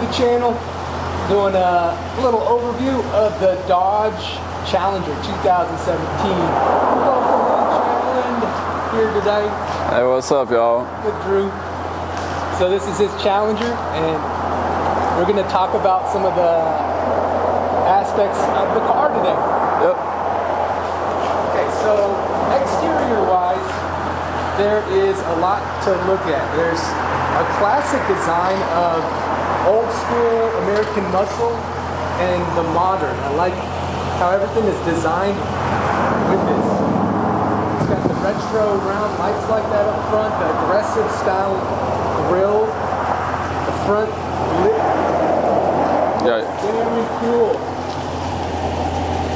YouTube channel, doing a little overview of the Dodge Challenger 2017. Welcome in, here today. Hey, what's up, y'all? With Drew. So this is his Challenger, and we're going to talk about some of the aspects of the car today. Yep. Okay, so exterior-wise, there is a lot to look at. There's a classic design of old school American muscle and the modern. I like how everything is designed with this. It's got the retro round lights like that up front, the aggressive style grille, the front lip. Yeah. Very cool.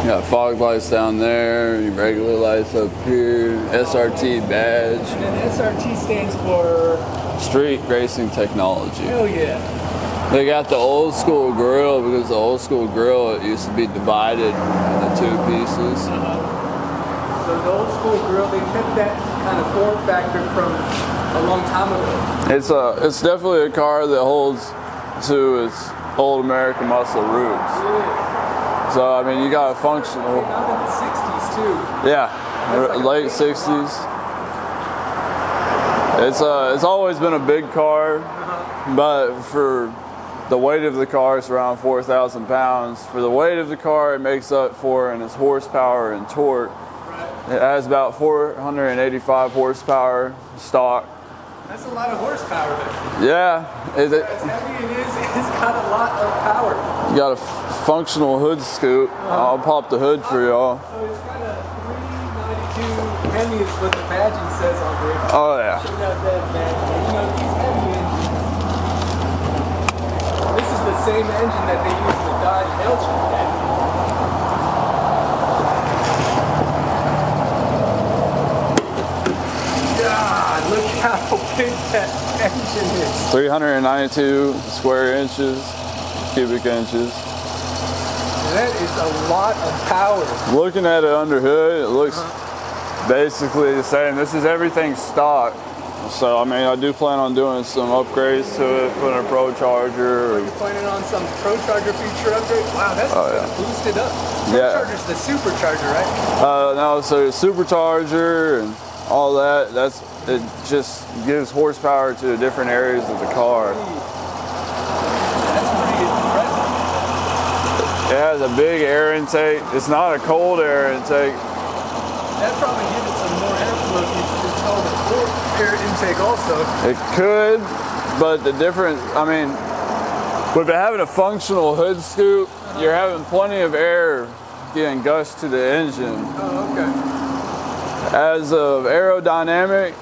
You got fog lights down there, your regular lights up here, SRT badge. And then SRT stands for Street Racing Technology. hell yeah. They got the old school grill, because the old school grill, it used to be divided into two pieces. So the old school grill, they kept that kind of form factor from a long time ago. It's definitely a car that holds to its old American muscle roots. Yeah. So I mean, you got a functional. Not in the 60s too. Yeah, like late 60s. It's always been a big car, but for the weight of the car, it's around 4,000 pounds. For the weight of the car, it makes up for in its horsepower and torque. Right. It has about 485 horsepower stock. That's a lot of horsepower there. Yeah. As heavy it is, it's got a lot of power. You got a functional hood scoop. I'll pop the hood for y'all. So it's got a 392 Hemi is what the badging says on there. Oh yeah. Check out that badging. You know, these Hemi engines, this is the same engine that they use in the Dodge Hellcat. God, look how big that engine is. 392 square inches, cubic inches. That is a lot of power. Looking at it under hood, it looks basically the same. This is everything stock. So I mean, I do plan on doing some upgrades to it, putting a Pro Charger. Are you planning on some Pro Charger feature upgrade? Wow, that's boosted up. Pro Charger's the supercharger, right? No, so supercharger and all that. It just gives horsepower to different areas of the car. That's pretty impressive. It has a big air intake. It's not a cold air intake. That probably gives it some more airflow if you install the cold air intake also. It could, but the difference, I mean, with it having a functional hood scoop, you're having plenty of air getting gushed to the engine. Oh, okay. As of aerodynamic,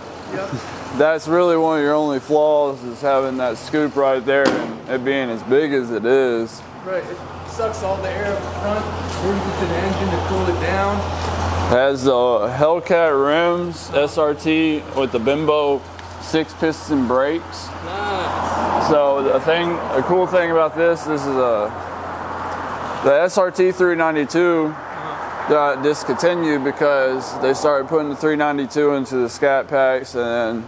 that's really one of your only flaws, is having that scoop right there and it being as big as it is. Right, it sucks all the air up front, brings it to the engine to cool it down. It has the Hellcat rims, SRT with the Bimbo 6-piston brakes. Nice. So the cool thing about this is the SRT 392 got discontinued because they started putting the 392 into the scat packs and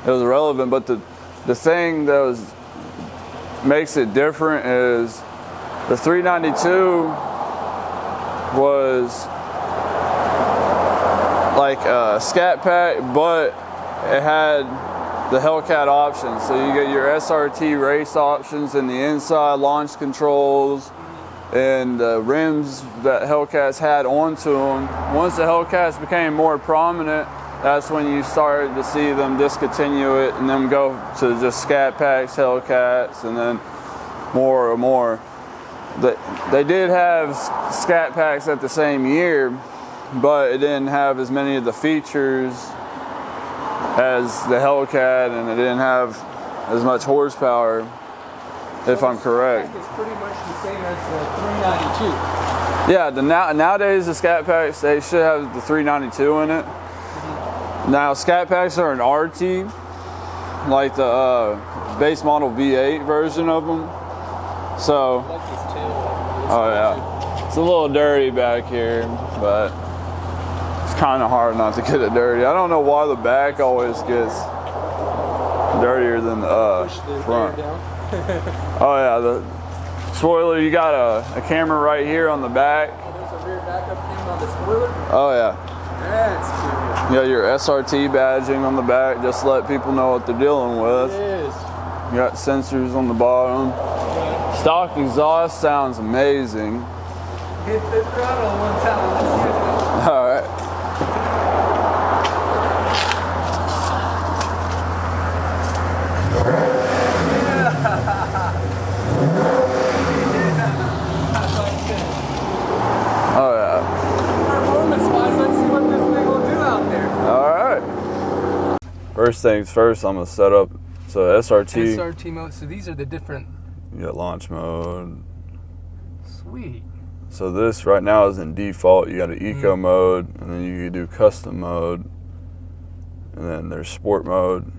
it was irrelevant. But the thing that makes it different is the 392 was like a scat pack, but it had the Hellcat options. So you get your SRT race options in the inside, launch controls, and the rims that Hellcats had onto them. Once the Hellcats became more prominent, that's when you started to see them discontinue it and then go to just scat packs, Hellcats, and then more and more. They did have scat packs at the same year, but it didn't have as many of the features as the Hellcat, and it didn't have as much horsepower, if I'm correct. It's pretty much the same as the 392. Yeah, nowadays the scat packs, they should have the 392 in it. Now scat packs are an RT, like the base model V8 version of them. So, oh yeah, it's a little dirty back here, but it's kind of hard not to get it dirty. I don't know why the back always gets dirtier than the front. Oh yeah, the spoiler, you got a camera right here on the back. Oh, there's a rear backup camera on the spoiler? Oh yeah. That's cool. You got your SRT badging on the back, just to let people know what they're dealing with. It is. You got sensors on the bottom. Stock exhaust sounds amazing. Hit the throttle one time. Let's see it. All right. Oh yeah. Performance-wise, let's see what this thing will do out there. All right. First things first, I'm gonna set up SRT. SRT mode. So these are the different. You got launch mode. Sweet. So this right now is in default. You got an eco mode, and then you can do custom mode, and then there's sport mode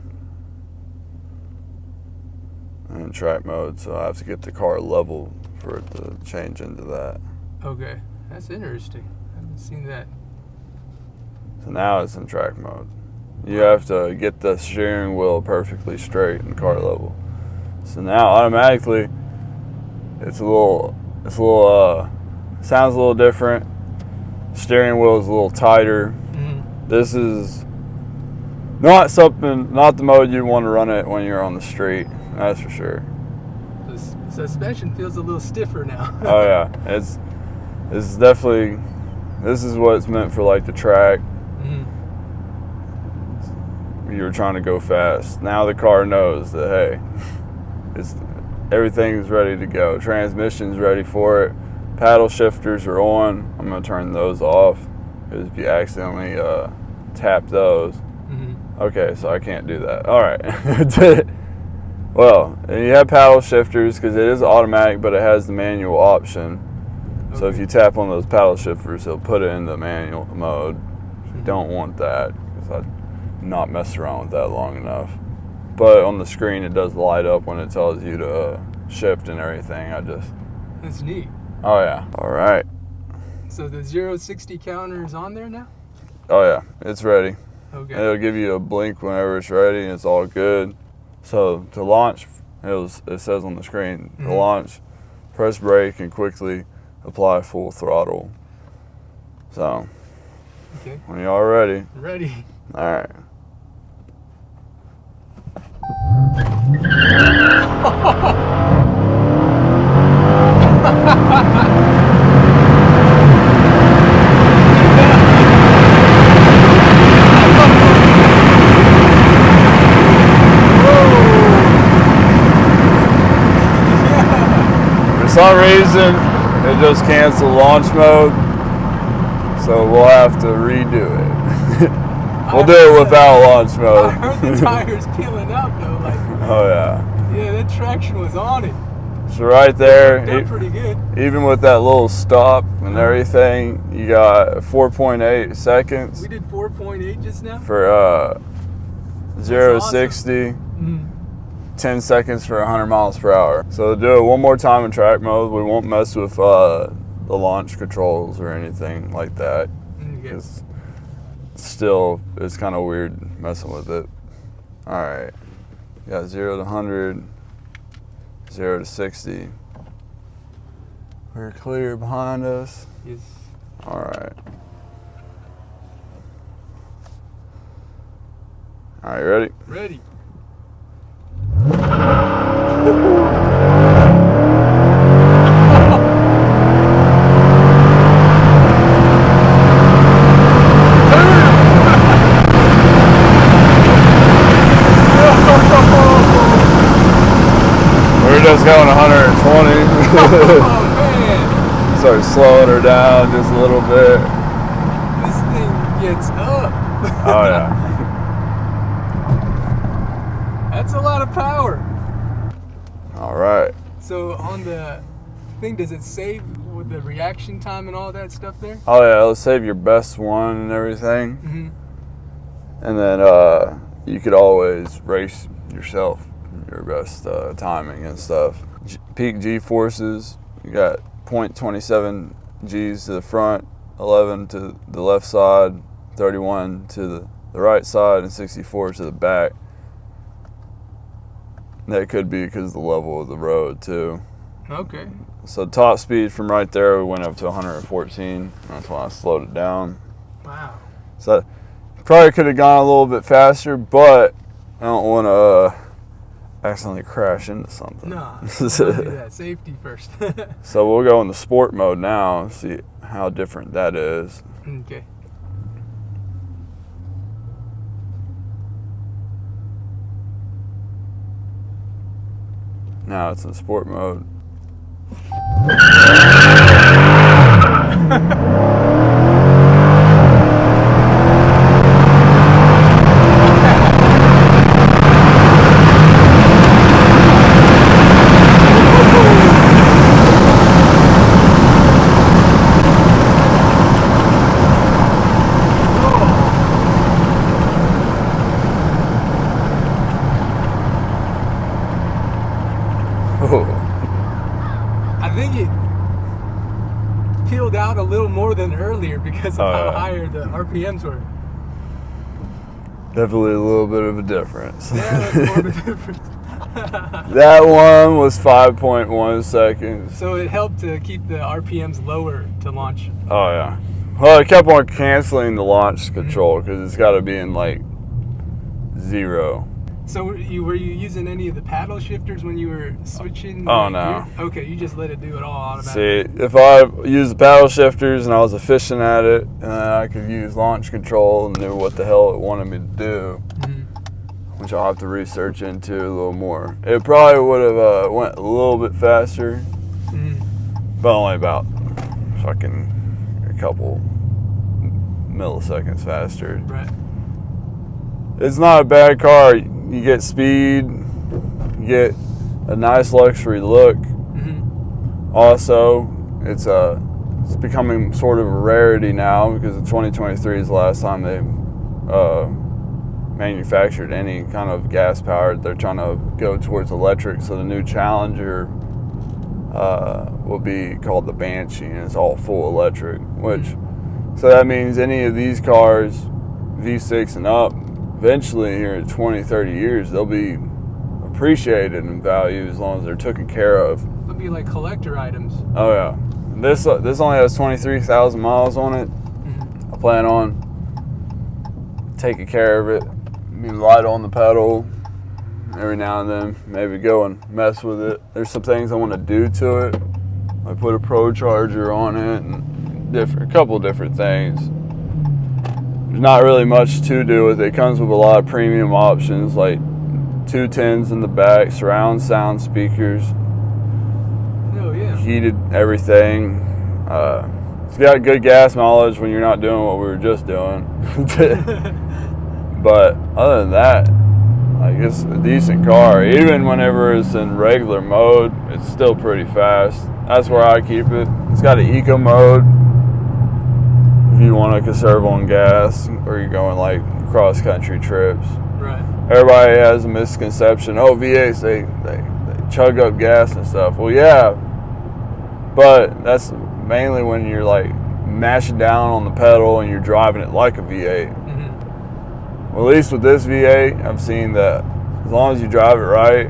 and track mode. So I have to get the car level for it to change into that. Okay, that's interesting. I haven't seen that. So now it's in track mode. You have to get the steering wheel perfectly straight in car level. So now automatically sounds a little different. Steering wheel is a little tighter. This is not the mode you want to run it when you're on the street. That's for sure. The suspension feels a little stiffer now. Oh yeah, it's definitely, this is what it's meant for, like the track. You were trying to go fast. Now the car knows that, hey, everything's ready to go. Transmission's ready for it. Paddle shifters are on. I'm gonna turn those off because if you accidentally tap those, okay, so I can't do that. All right. Well, and you have paddle shifters because it is automatic, but it has the manual option. Okay. So if you tap on those paddle shifters, it'll put it in the manual mode. You don't want that because I've not messed around with that long enough. But on the screen, it does light up when it tells you to shift and everything. That's neat. Oh yeah. All right. So the 0-60 counter is on there now? Oh yeah, it's ready. Okay. And it'll give you a blink whenever it's ready, and it's all good. So to launch, it says on the screen, to launch, press brake and quickly apply full throttle. So, okay. When you are ready. Ready. All right. For some reason, it just canceled launch mode, so we'll have to redo it. We'll do it without launch mode. I heard the tires peeling up though. Like, oh yeah. Yeah, that traction was on it. So right there, They're pretty good. Even with that little stop and everything, you got 4.8 seconds. We did 4.8 just now? For 0 to awesome. 60, 10 seconds for 100 miles per hour. So do it one more time in track mode. We won't mess with the launch controls or anything like that. Because still, it's kind of weird messing with it. All right, got 0 to 100. 0 to 60. We're clear behind us. Yes. All right. All right, ready? Ready. We're just going 120. Oh man! Start slowing her down just a little bit. This thing gets up. Oh yeah. That's a lot of power. All right. So on the thing, does it save with the reaction time and all that stuff there? Oh yeah, it'll save your best one and everything. And then you could always race yourself, your best timing and stuff. Peak G forces, you got 0.27 G's to the front, 11 to the left side, 31 to the right side, and 64 to the back. That could be because of the level of the road too. Okay. So top speed from right there went up to 114. That's why I slowed it down. Wow. So probably could have gone a little bit faster, but I don't want to accidentally crash into something. No, don't do that. Safety first. So we'll go in the sport mode now and see how different that is. Okay. Now it's in sport mode. I think it peeled out a little more than earlier because of how higher the RPMs were. Definitely a little bit of a difference. Yeah, that's more of a difference. That one was 5.1 seconds. So it helped to keep the RPMs lower to launch. Oh yeah. Well, I kept on canceling the launch control because it's got to be in like 0. So were you using any of the paddle shifters when you were switching? Oh no. Okay, you just let it do it all See, automatically. if I used the paddle shifters and I was efficient at it, and then I could use launch control and knew what the hell it wanted me to do, which I'll have to research into a little more. It probably would have went a little bit faster, but only about fucking a couple milliseconds faster. Right. It's not a bad car. You get speed, you get a nice luxury look. Also, it's becoming sort of a rarity now because 2023 is the last time they manufactured any kind of gas powered. They're trying to go towards electric, so the new Challenger will be called the Banshee, and it's all full electric. So that means any of these cars, V6 and up, eventually here in 20, 30 years, they'll be appreciated in value as long as they're taken care of. They'll be like collector items. Oh yeah. This only has 23,000 miles on it. I plan on taking care of it. Be light on the pedal every now and then. Maybe go and mess with it. There's some things I want to do to it. I put a Pro Charger on it and a couple different things. There's not really much to do with it. It comes with a lot of premium options like 210s in the back, surround sound speakers, heated everything. It's got good gas mileage when you're not doing what we were just doing. But other than that, like, it's a decent car. Even whenever it's in regular mode, it's still pretty fast. That's where I keep it. It's got an eco mode if you want to conserve on gas or you're going like cross country trips. Right. Everybody has a misconception. Oh, V8s, they chug up gas and stuff. Well, yeah, but that's mainly when you're like mashing down on the pedal and you're driving it like a V8. Well, at least with this V8, I've seen that as long as you drive it right,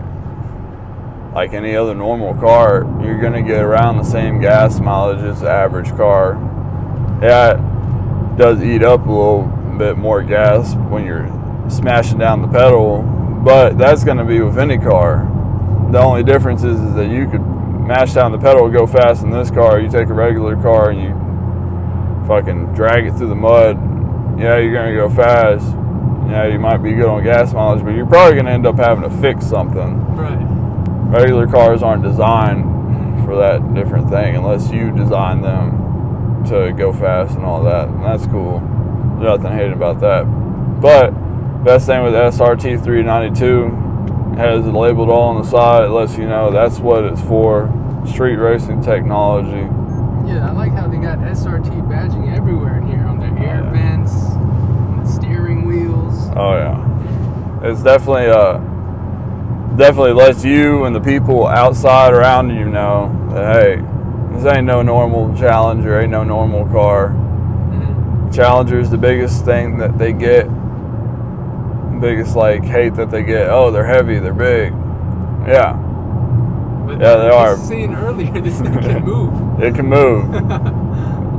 like any other normal car, you're going to get around the same gas mileage as the average car. Yeah, it does eat up a little bit more gas when you're smashing down the pedal, but that's going to be with any car. The only difference is that you could mash down the pedal and go fast in this car. You take a regular car and you fucking drag it through the mud. Yeah, you're going to go fast. Yeah, you might be good on gas mileage, but you're probably going to end up having to fix something. Right. Regular cars aren't designed for that different thing unless you design them to go fast and all that, and that's cool. There's nothing hating about that. But best thing with SRT 392 has it labeled all on the side. It lets you know that's what it's for. Street racing technology. Yeah, I like how they got SRT badging everywhere in here on their air vents, on the steering wheels. Oh yeah, it's definitely lets you and the people outside around you know that hey, this ain't no normal Challenger, ain't no normal car. Challenger's the biggest thing that they get, biggest like hate that they get. Oh, they're heavy, they're big. Yeah. But Yeah, they are. I was saying earlier, this thing can move. It can move.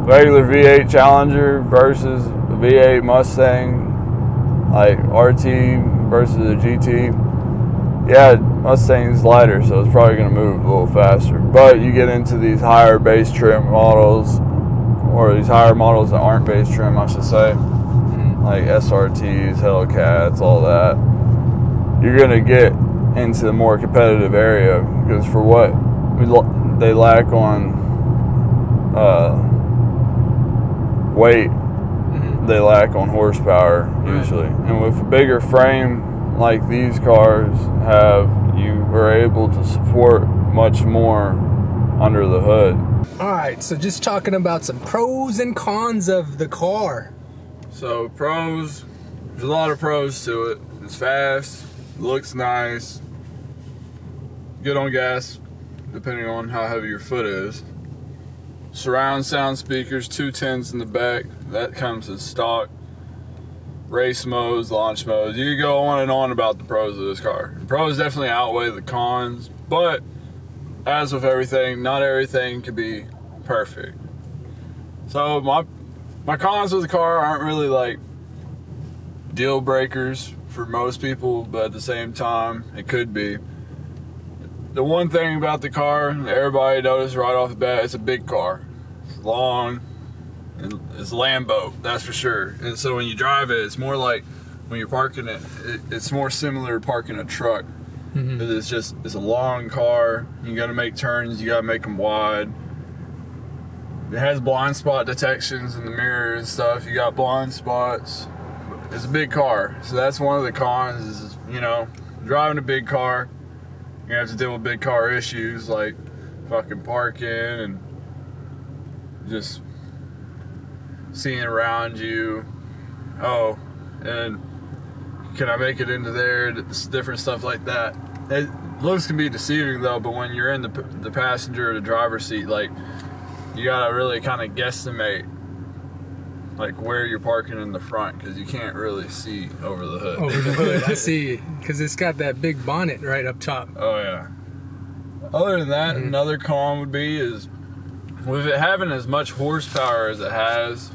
Regular V8 Challenger versus a V8 Mustang, like RT versus a GT. Yeah, Mustang's lighter, so it's probably going to move a little faster. But you get into these higher base trim models, or these higher models that aren't base trim, I should say, like SRTs, Hellcats, all that. You're going to get into the more competitive area because for what they lack on weight, they lack on horsepower usually. And with a bigger frame like these cars have, you are able to support much more under the hood. All right, so just talking about some pros and cons of the car. So pros, there's a lot of pros to it. It's fast, looks nice, good on gas depending on how heavy your foot is. Surround sound speakers, 210s in the back, that comes in stock. Race modes, launch modes, you can go on and on about the pros of this car. The pros definitely outweigh the cons, but as with everything, not everything can be perfect. So my cons with the car aren't really like deal breakers for most people, but at the same time, it could be. The one thing about the car, everybody noticed right off the bat, it's a big car. It's long, and it's a Lambo, that's for sure. And so when you drive it, it's more like when you're parking it, it's more similar to parking a truck. Because it's a long car, you gotta make turns, you gotta make them wide. It has blind spot detections in the mirror and stuff, you got blind spots. It's a big car, so that's one of the cons is, you know, driving a big car, you have to deal with big car issues like fucking parking and just seeing around you. Oh, and can I make it into there? Different stuff like that. Looks can be deceiving though, but when you're in the passenger or the driver's seat, like you gotta really kind of guesstimate like where you're parking in the front because you can't really see over the hood. Over the hood, I see, because it's got that big bonnet right up top. Oh yeah. Other than that, another con would be is with it having as much horsepower as it has,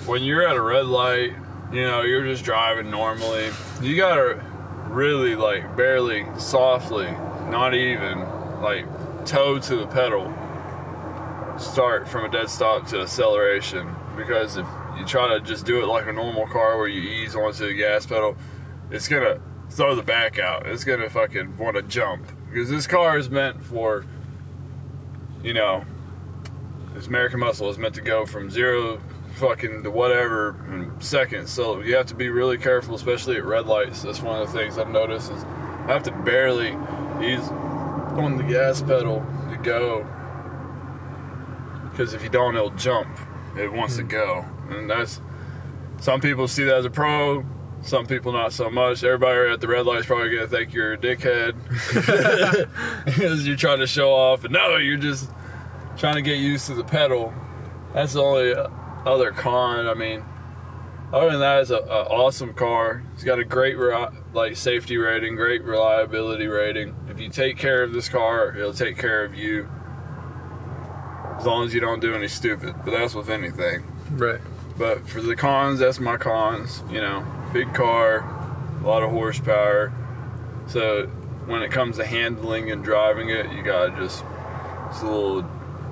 when you're at a red light, you know, you're just driving normally, you gotta really like barely softly, not even like toe to the pedal, start from a dead stop to acceleration, because if you try to just do it like a normal car where you ease onto the gas pedal, it's gonna throw the back out. It's gonna fucking want to jump because this car is meant for, you know, this American Muscle is meant to go from zero fucking to whatever in seconds. So you have to be really careful, especially at red lights. That's one of the things I've noticed is I have to barely ease on the gas pedal to go, because if you don't, it'll jump. It wants to go, and that's, some people see that as a pro, some people not so much. Everybody at the red light is probably gonna think you're a dickhead because you're trying to show off, and no, you're just trying to get used to the pedal. That's the only other con. I mean, other than that, it's an awesome car. It's got a great like safety rating, great reliability rating. If you take care of this car, it'll take care of you, as long as you don't do any stupid. But that's with anything. Right. But for the cons, that's my cons. You know, big car, a lot of horsepower. So when it comes to handling and driving it, you gotta just, it's a little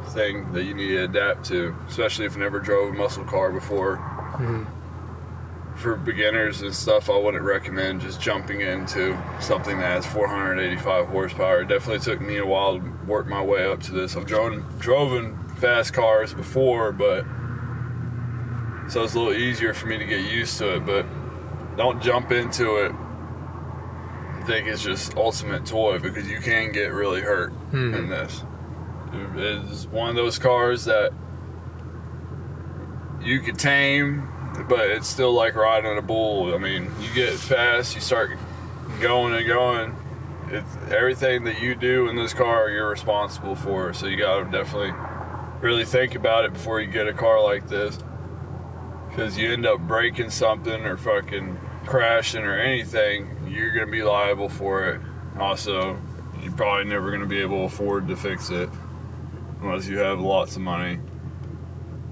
thing that you need to adapt to, especially if you never drove a muscle car before. For beginners and stuff, I wouldn't recommend just jumping into something that has 485 horsepower. It definitely took me a while to work my way up to this. I've driven fast cars before, but so it's a little easier for me to get used to it. But don't jump into it. I think it's just ultimate toy, because you can get really hurt in this. It's one of those cars that you could tame, but it's still like riding a bull. I mean, you get fast, you start going and going. It's everything that you do in this car, you're responsible for. So you gotta definitely really think about it before you get a car like this, because you end up breaking something or fucking crashing or anything, you're gonna be liable for it. Also, you're probably never going to be able to afford to fix it unless you have lots of money.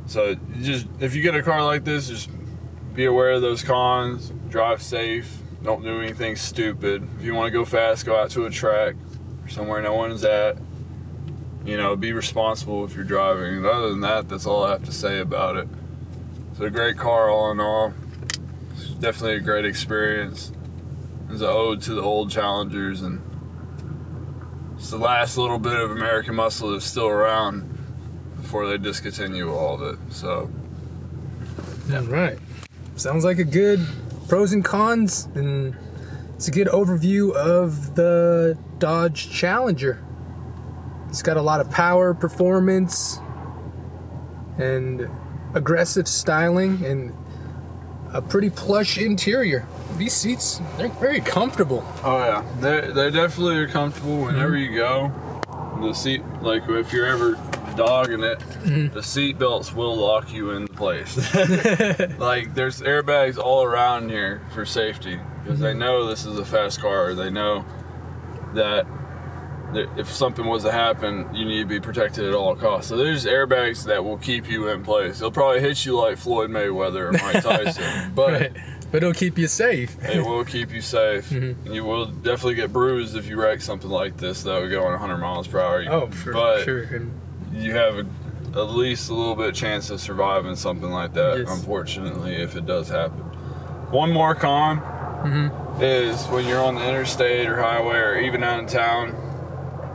So if you get a car like this, just be aware of those cons, drive safe, don't do anything stupid. If you want to go fast, go out to a track or somewhere no one's at. You know, be responsible if you're driving. And other than that, that's all I have to say about it. It's a great car all in all. It's definitely a great experience. It's an ode to the old Challengers, and it's the last little bit of American muscle that's still around before they discontinue all of it. So, yeah. All right. Sounds like a good pros and cons, and it's a good overview of the Dodge Challenger. It's got a lot of power, performance, and aggressive styling, and a pretty plush interior. These seats, they're very comfortable. Oh yeah, they definitely are comfortable whenever you go. The seat, like if you're ever dogging it, the seat belts will lock you into place. Like there's airbags all around here for safety because they know this is a fast car. They know that if something was to happen, you need to be protected at all costs. So there's airbags that will keep you in place. They'll probably hit you like Floyd Mayweather or Mike Tyson, but right. But it'll keep you safe. It will keep you safe. And you will definitely get bruised if you wreck something like this that would go 100 miles per hour. Oh, for sure. You have at least a little bit of chance of surviving something like that, yes. Unfortunately, if it does happen. One more con is when you're on the interstate or highway or even out in town,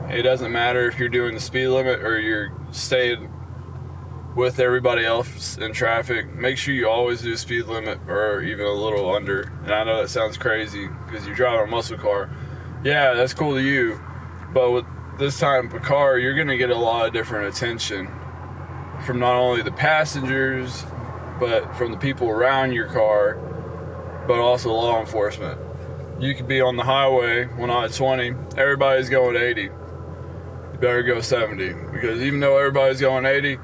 it doesn't matter if you're doing the speed limit or you're staying with everybody else in traffic. Make sure you always do speed limit or even a little under. And I know that sounds crazy because you're driving a muscle car. Yeah, that's cool to you. But with this type of car, you're going to get a lot of different attention from not only the passengers, but from the people around your car, but also law enforcement. You could be on the highway when I 20, everybody's going 80. You better go 70 because even though everybody's going 80,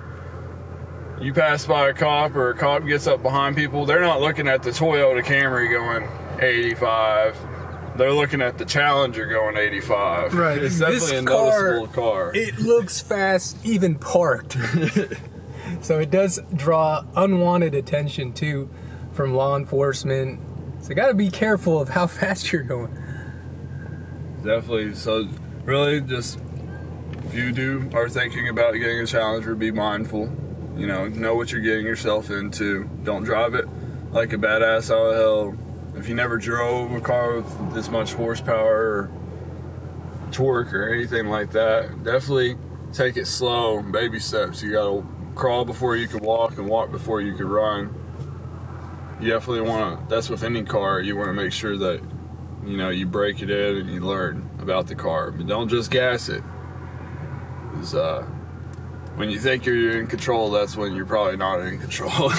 you pass by a cop or a cop gets up behind people, they're not looking at the Toyota Camry going 85. They're looking at the Challenger going 85. Right. It's definitely a noticeable car. It looks fast, even parked. So it does draw unwanted attention too from law enforcement. So you got to be careful of how fast you're going. Definitely. So really, just if you are thinking about getting a Challenger, be mindful. You know what you're getting yourself into. Don't drive it like a badass out of hell. If you never drove a car with this much horsepower or torque or anything like that, definitely take it slow, baby steps. You gotta crawl before you can walk and walk before you can run. You definitely want to, that's with any car, you want to make sure that, you break it in and you learn about the car. But don't just gas it. Because when you think you're in control, that's when you're probably not in control.